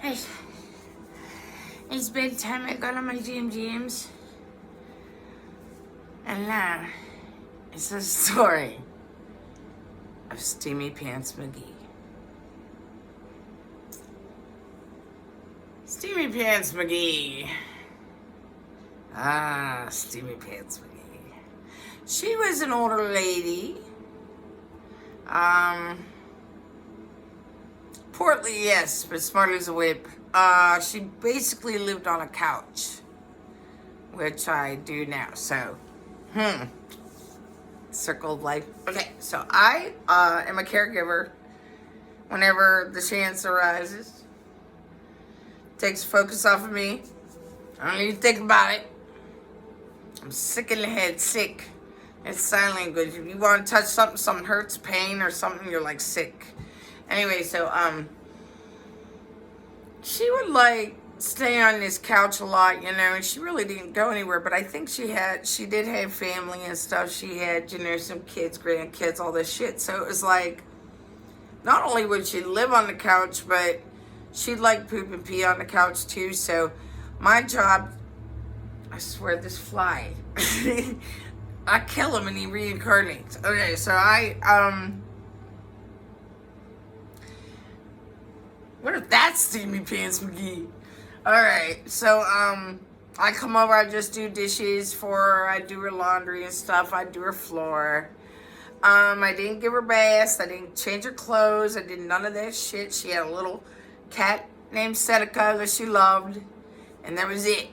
Hey, it's bedtime. I got on my GMGMs. And now, it's the story of Steamy Pants MgGee. Steamy Pants MgGee. Steamy Pants MgGee. She was an older lady. Portly, yes, but smart as a whip. She basically lived on a couch, which I do now, so, circle of life. Okay, so I am a caregiver whenever the chance arises. Takes focus off of me. I don't need to think about it. I'm sick in the head, sick. It's sign language. If you want to touch something, something hurts, pain, or something, you're like sick. Anyway, so, she would, like, stay on this couch a lot, you know, and she really didn't go anywhere, but I think she did have family and stuff. She had, you know, some kids, grandkids, all this shit, so it was like, not only would she live on the couch, but she'd, like, poop and pee on the couch, too, so my job, I swear, this fly, I kill him and he reincarnates. Okay, so what if that's Steamy Pants MgGee? Alright, so, I come over, I just do dishes for her, I do her laundry and stuff, I do her floor. I didn't give her baths, I didn't change her clothes, I did none of that shit. She had a little cat named Seneca that she loved, and that was it.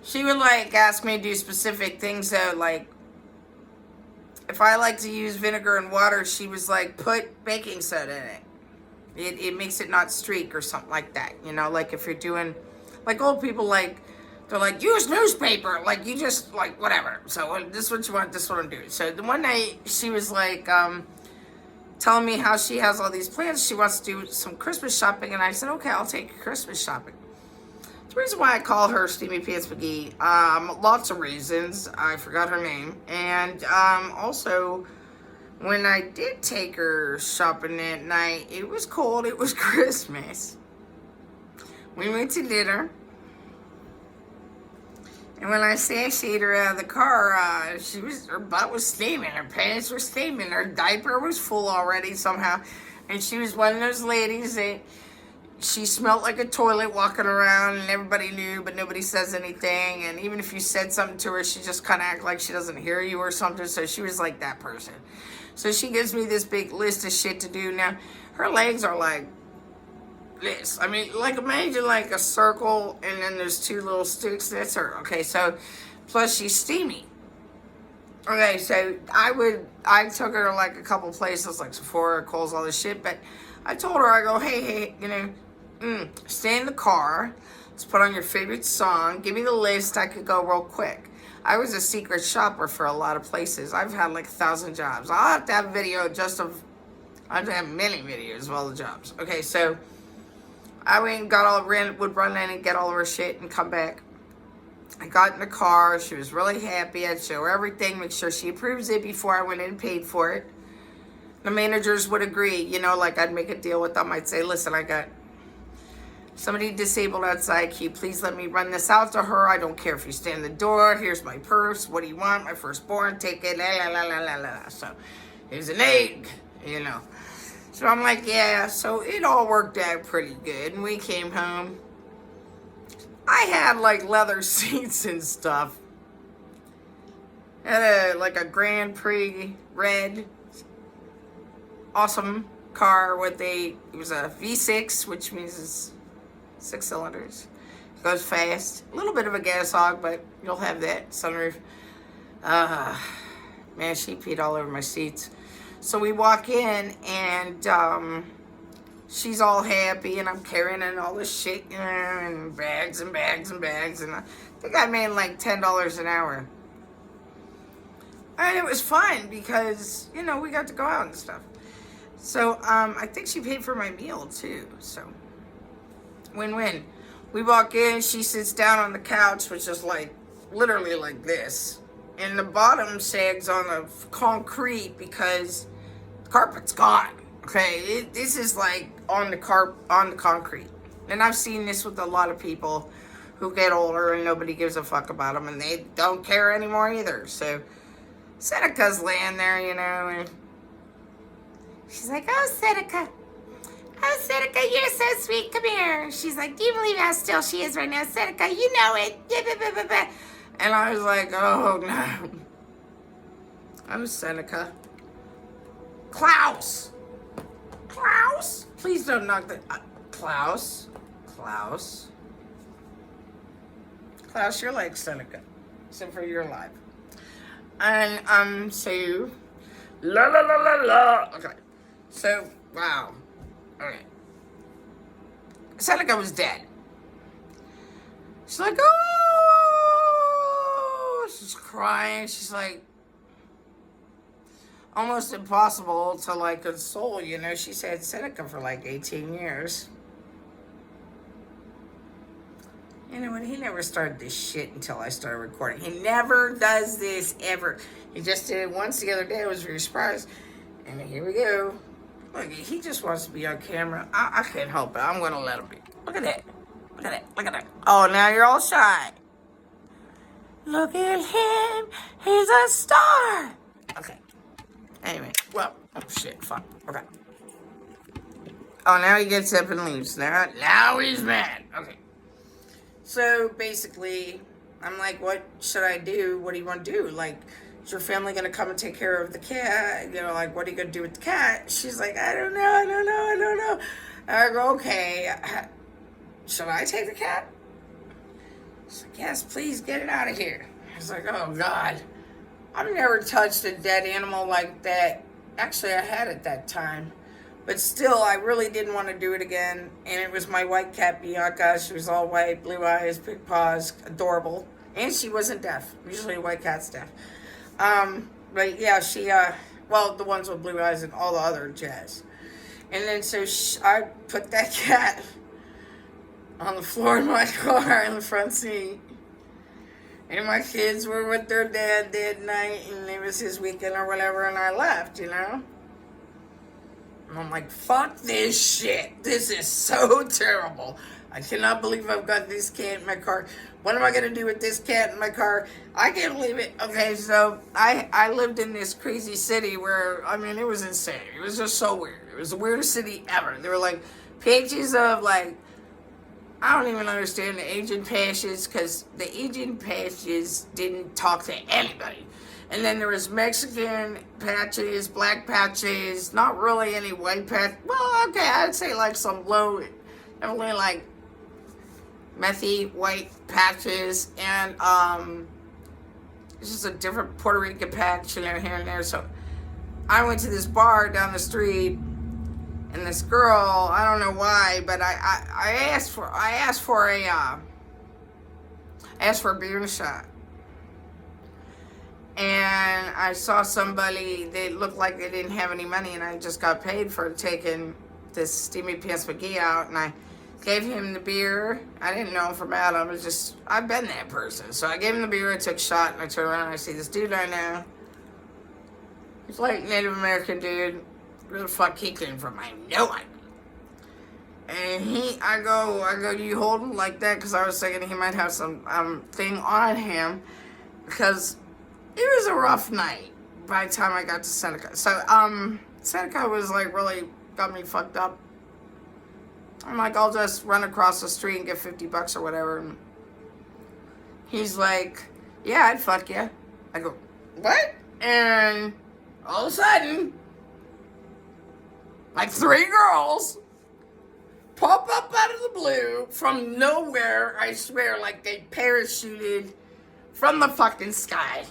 She would, like, ask me to do specific things, though, like, if I like to use vinegar and water, she was like, put baking soda in it. It makes it not streak or something like that, you know, like if you're doing, like old people, like, they're like, use newspaper, like, you just, like, whatever. So, this is what you want, this is what I'm doing. So, the one night, she was like, telling me how she has all these plans, she wants to do some Christmas shopping, and I said, okay, I'll take you Christmas shopping. The reason why I call her Steamy Pants MgGee, lots of reasons, I forgot her name, and, also, when I did take her shopping that night, it was cold, it was Christmas. We went to dinner. And when I sashayed her out of the car, her butt was steaming, her pants were steaming, her diaper was full already somehow. And she was one of those ladies that she smelled like a toilet walking around and everybody knew, but nobody says anything. And even if you said something to her, she just kind of act like she doesn't hear you or something. So she was like that person. So she gives me this big list of shit to do. Now, her legs are like this. I mean, like, imagine like a circle and then there's two little sticks. That's her. Okay, so, plus she's steamy. Okay, so I took her to like a couple places, like Sephora, Kohl's, all this shit. But I told her, I go, hey, you know, stay in the car. Let's put on your favorite song. Give me the list. I could go real quick. I was a secret shopper for a lot of places. I've had like 1,000 jobs. I'll have to have a video I have to have many videos of all the jobs. Okay, so I went and would run in and get all of her shit and come back. I got in the car. She was really happy. I'd show her everything, make sure she approves it before I went in and paid for it. The managers would agree, you know, like I'd make a deal with them. I'd say, listen, I got somebody disabled outside. Can you please let me run this out to her? I don't care if you stand in the door. Here's my purse. What do you want? My firstborn. Take it. La, la, la, la, la, la. So, here's an egg, you know. So, I'm like, yeah. So, it all worked out pretty good. And we came home. I had, like, leather seats and stuff. Had like a Grand Prix red, awesome car with it was a V6, which means it's 6 cylinders. It goes fast. A little bit of a gas hog, but you'll have that. Sunroof. Man, she peed all over my seats. So we walk in, and she's all happy, and I'm carrying in all this shit, you know, and bags and bags and bags. And I think I made like $10 an hour. And it was fun because, you know, we got to go out and stuff. So, I think she paid for my meal, too. So, win-win. We walk in, she sits down on the couch, which is like, literally like this. And the bottom sags on the concrete because the carpet's gone. Okay, this is like on the concrete. And I've seen this with a lot of people who get older and nobody gives a fuck about them, and they don't care anymore either. So Seneca's laying there, and she's like, "Oh, Seneca. Oh, Seneca, you're so sweet. Come here." She's like, "Do you believe how still she is right now, Seneca? You know it." And I was like, "Oh, no. I'm Seneca. Klaus. Klaus? Please don't knock the... Klaus. Klaus, you're like Seneca. Except for you're alive. And, so... La. Okay. So, wow. Okay. Seneca was dead. She's like, oh! She's crying. She's like... almost impossible to, like, console, She's had Seneca for, like, 18 years. You know what? He never started this shit until I started recording. He never does this, ever. He just did it once the other day. I was very surprised. And here we go. Look, he just wants to be on camera. I can't help it. I'm going to let him be. Look at that. Look at that. Oh, now you're all shy. Look at him. He's a star. Okay. Anyway, well, oh shit, fuck. Okay. Oh, now he gets up and leaves. Now he's mad. Okay. So basically, I'm like, what should I do? What do you want to do? Like, is your family going to come and take care of the cat? Like, what are you going to do with the cat? She's like, I don't know. I go, okay. Should I take the cat? She's like, yes, please get it out of here. I was like, oh, God. I've never touched a dead animal like that. Actually, I had it that time. But still, I really didn't want to do it again. And it was my white cat, Bianca. She was all white, blue eyes, big paws, adorable. And she wasn't deaf. Usually a white cat's deaf. But yeah, she, well, the ones with blue eyes and all the other jazz. And then so I put that cat on the floor of my car in the front seat. And my kids were with their dad that night, and it was his weekend or whatever, and I left, And I'm like, fuck this shit. This is so terrible. I cannot believe I've got this cat in my car. What am I going to do with this cat in my car? I can't believe it. Okay, so I lived in this crazy city where, it was insane. It was just so weird. It was the weirdest city ever. There were, like, pages of, like, I don't even understand the Asian patches, because the Asian patches didn't talk to anybody. And then there was Mexican patches, black patches, not really any white patch. Well, okay, I'd say like some low, definitely like methy white patches. And it's just a different Puerto Rican patch, here and there. So I went to this bar down the street. And this girl, I don't know why, but I asked for a beer shot. And I saw somebody, they looked like they didn't have any money, and I just got paid for taking this Steamy Pants MgGee out, and I gave him the beer. I didn't know him from Adam. It was just, I've been that person. So I gave him the beer, I took a shot, and I turned around and I see this dude I know. He's like Native American dude. Where the fuck he came from, I have no idea. And I go, you hold him like that? Because I was thinking he might have some thing on him. Because it was a rough night by the time I got to Seneca. So, Seneca was like really got me fucked up. I'm like, I'll just run across the street and get $50 or whatever. And he's like, yeah, I'd fuck you. I go, what? And all of a sudden, like 3 girls pop up out of the blue from nowhere, I swear, like they parachuted from the fucking sky.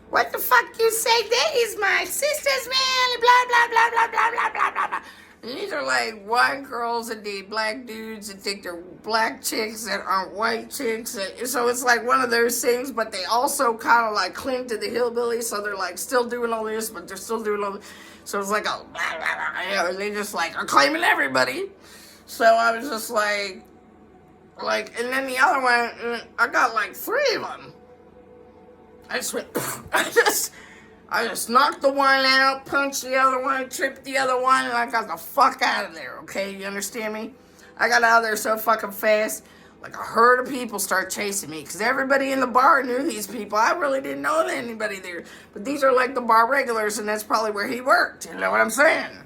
What the fuck you say? That is my sister's man, blah, blah, blah, blah, blah, blah, blah, blah, blah. And these are like white girls that date black dudes that think they're black chicks that aren't white chicks. So it's like one of those things, but they also kind of like cling to the hillbilly, so they're like still doing all this, but they're still doing all this. So it's like, oh, blah, blah, blah, they just like are claiming everybody. So I was just like, and then the other one, I got like 3 of them. I just went, I just knocked the one out, punched the other one, tripped the other one, and I got the fuck out of there, okay? You understand me? I got out of there so fucking fast, like a herd of people start chasing me, because everybody in the bar knew these people. I really didn't know anybody there, but these are like the bar regulars, and that's probably where he worked, you know what I'm saying?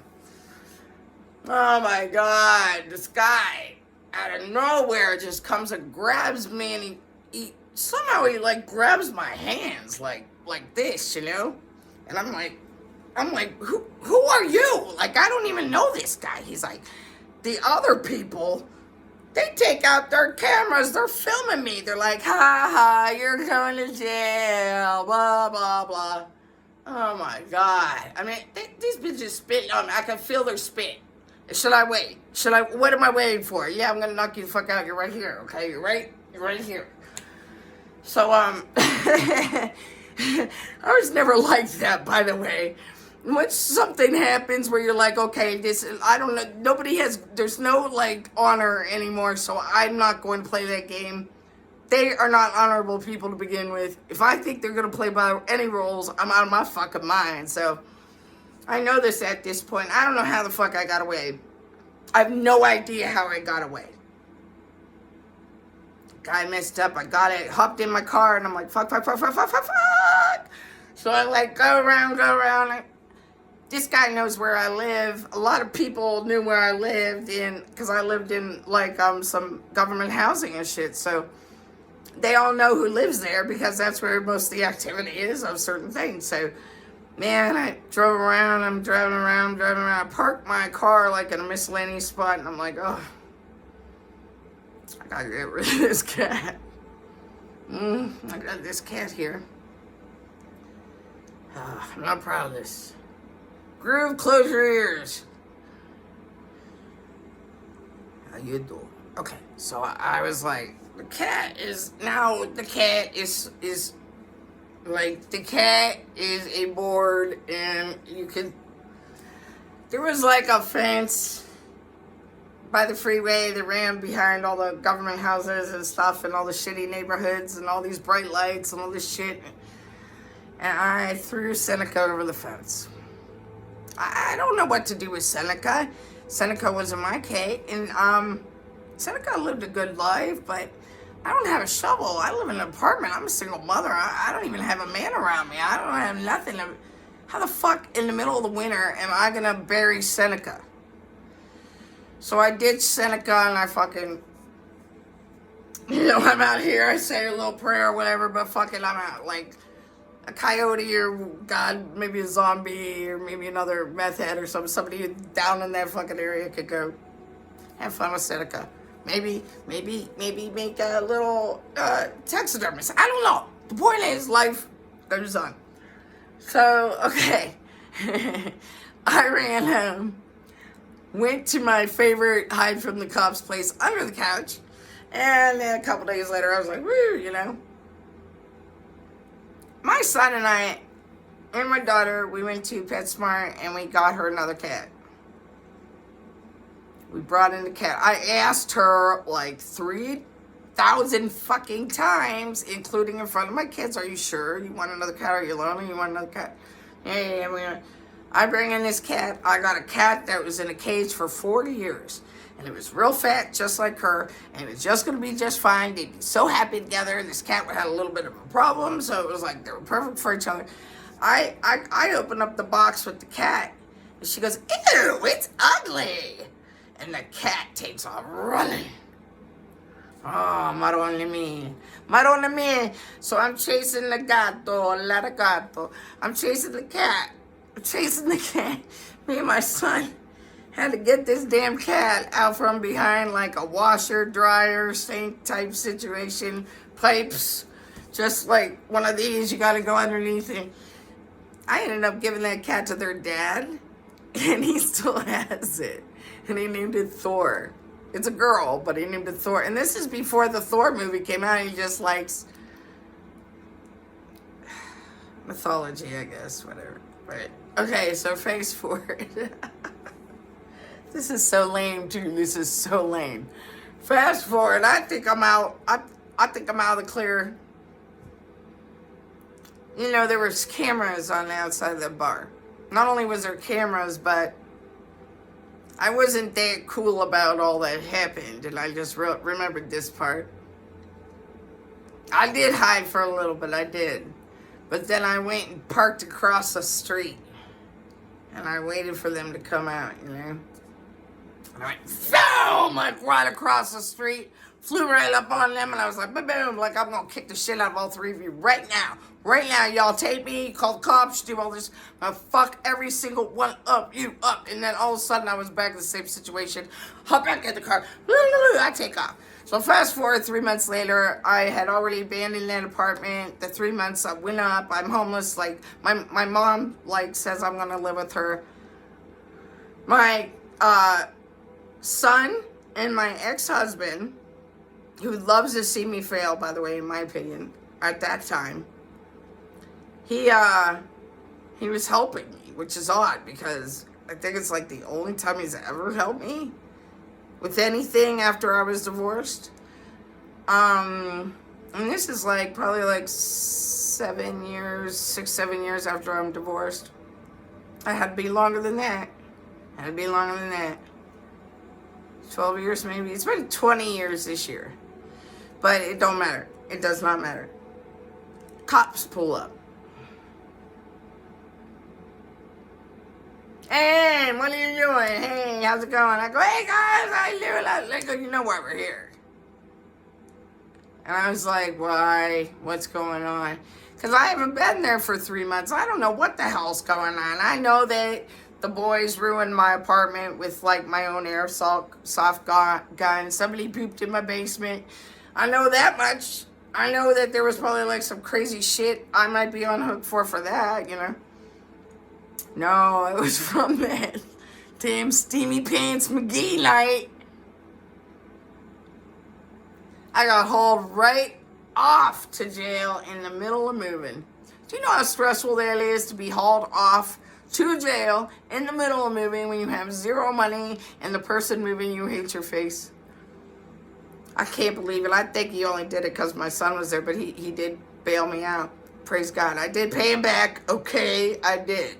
Oh my God, this guy out of nowhere just comes and grabs me, and he somehow he like grabs my hands like this, you know? And I'm like, who are you? Like, I don't even know this guy. He's like, the other people, they take out their cameras, they're filming me. They're like, ha ha, you're going to jail, blah, blah, blah. Oh my God. I mean, these bitches spitting on me. I can feel their spit. Should I wait? What am I waiting for? Yeah, I'm gonna knock you the fuck out. You're right here, okay? You're right here. So, I was never like that, by the way. Once something happens where you're like, okay, I don't know, there's no, like, honor anymore, so I'm not going to play that game. They are not honorable people to begin with. If I think they're going to play by any rules, I'm out of my fucking mind. So, I know this at this point. I don't know how the fuck I got away. I have no idea how I got away. Guy messed up. I got it, hopped in my car, and I'm like, fuck. So I like go around. This guy knows where I live. A lot of people knew where I lived because I lived in like some government housing and shit. So they all know who lives there because that's where most of the activity is of certain things. So, man, I drove around. I'm driving around. I parked my car like in a miscellaneous spot, and I'm like, oh, I gotta get rid of this cat. I got this cat here. I'm not proud of this. Groove, close your ears. How you doing? Okay, so I was like, the cat is a board, and there was like a fence by the freeway that ran behind all the government houses and stuff and all the shitty neighborhoods and all these bright lights and all this shit. And I threw Seneca over the fence. I don't know what to do with Seneca. Seneca wasn't my cat. And Seneca lived a good life, but I don't have a shovel. I live in an apartment. I'm a single mother. I don't even have a man around me. I don't have nothing. How the fuck in the middle of the winter am I going to bury Seneca? So I ditched Seneca and I fucking, I'm out here. I say a little prayer or whatever, but fucking I'm out. Like a coyote or God, maybe a zombie or maybe another meth head or somebody down in that fucking area could go have fun with Seneca. Maybe make a little taxidermist. I don't know. The point is, life goes on. So, okay. I ran home. Went to my favorite hide from the cops place under the couch. And then a couple days later, I was like, woo, My son and I and my daughter, we went to PetSmart and we got her another cat. We brought in the cat. I asked her like 3,000 fucking times, including in front of my kids, are you sure you want another cat? Are you lonely? You want another cat? Yeah. I bring in this cat. I got a cat that was in a cage for 40 years. And it was real fat, just like her. And it was just going to be just fine. They'd be so happy together. This cat had a little bit of a problem. So it was like they were perfect for each other. I opened up the box with the cat. And she goes, ew, it's ugly. And the cat takes off running. Oh, Madonna mia. So I'm chasing the gato. I'm chasing the cat. Me and my son had to get this damn cat out from behind like a washer, dryer, sink type situation. Pipes. Just like one of these, you gotta go underneath it. I ended up giving that cat to their dad. And he still has it. And he named it Thor. It's a girl, but he named it Thor. And this is before the Thor movie came out. He just likes mythology, I guess, whatever. But, okay, so fast forward. This is so lame, too. This is so lame. Fast forward. I think I'm out. I think I'm out of the clear. you know, there was cameras on the outside of the bar. Not only was there cameras, but I wasn't that cool about all that happened, and I just remembered this part. I did hide for a little bit, I did. But then I went and parked across the street. And I waited for them to come out, you know. And I went, boom, like right across the street. Flew right up on them, and I was like, boom, like I'm going to kick the shit out of all three of you right now. Right now, y'all take me, call the cops, do all this. I'm going to fuck every single one of you up. And then all of a sudden, I was back in the same situation. Hop back in the car. I take off. So fast forward 3 months later, I had already abandoned that apartment. The 3 months I went up. I'm homeless. Like my mom like says I'm gonna live with her. My son and my ex-husband, who loves to see me fail, by the way, in my opinion, at that time, he was helping me, which is odd because I think it's like the only time he's ever helped me with anything after I was divorced. And this is like probably like 7 years, 6, 7 years after I'm divorced. I had to be longer than that. 12 years maybe. It's been 20 years this year. But it don't matter. It does not matter. Cops pull up. Hey, what are you doing? Hey, how's it going? I go, hey guys, how you doing? They go, you know why we're here. And I was like, why? What's going on? Because I haven't been there for 3 months. I don't know what the hell's going on. I know that the boys ruined my apartment with like my own airsoft gun. Somebody pooped in my basement. I know that much. I know that there was probably like some crazy shit I might be on hook for that, you know. No, it was from that damn Steamy Pants MgGee night. I got hauled right off to jail in the middle of moving. Do you know how stressful that is to be hauled off to jail in the middle of moving when you have zero money and the person moving you hates your face? I can't believe it. I think he only did it because my son was there, but he did bail me out. Praise God. I did pay him back. Okay, I did.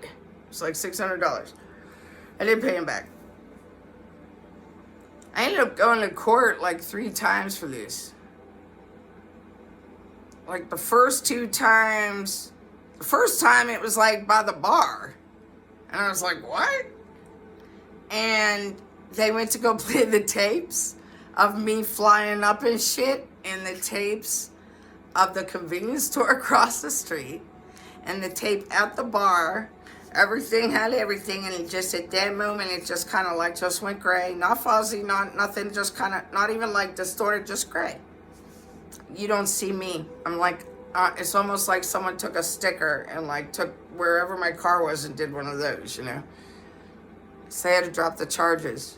It's like $600. I did pay him back. I ended up going to court like 3 times for this. Like the first 2 times, the first time it was like by the bar. And I was like, what? And they went to go play the tapes of me flying up and shit, and the tapes of the convenience store across the street, and the tape at the bar. Everything had everything, and it just at that moment it just kind of like just went gray, not fuzzy, not nothing, just kind of not even like distorted, just gray. You don't see me. I'm like, it's almost like someone took a sticker and like took wherever my car was and did one of those, you know. So they had to drop the charges.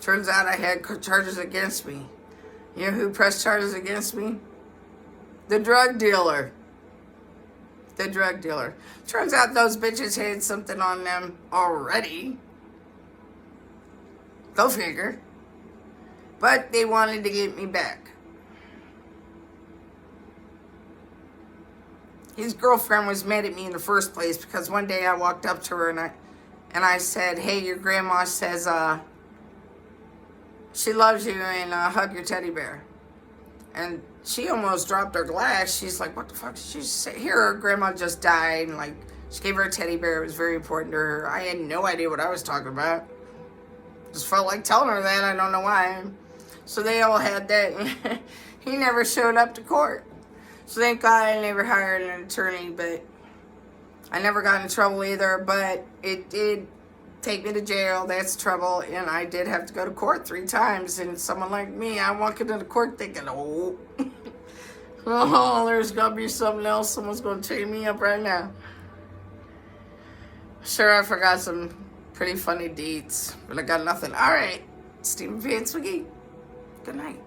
Turns out I had charges against me. You know who pressed charges against me? The drug dealer. The drug dealer. Turns out those bitches had something on them already. Go figure. But they wanted to get me back. His girlfriend was mad at me in the first place because one day I walked up to her and I said, hey, your grandma says she loves you and hug your teddy bear. And she almost dropped her glass. She's like, what the fuck did she say? Here, her grandma just died. And like, she gave her a teddy bear. It was very important to her. I had no idea what I was talking about. Just felt like telling her that. I don't know why. So they all had that. He never showed up to court. So thank God I never hired an attorney. But I never got in trouble either. But it did take me to jail. That's trouble. And I did have to go to court 3 times. And someone like me, I walk into the court thinking, oh, oh, there's going to be something else. Someone's going to take me up right now. Sure, I forgot some pretty funny deeds. But I got nothing. All right. Steamy Pants MgGee. Good night.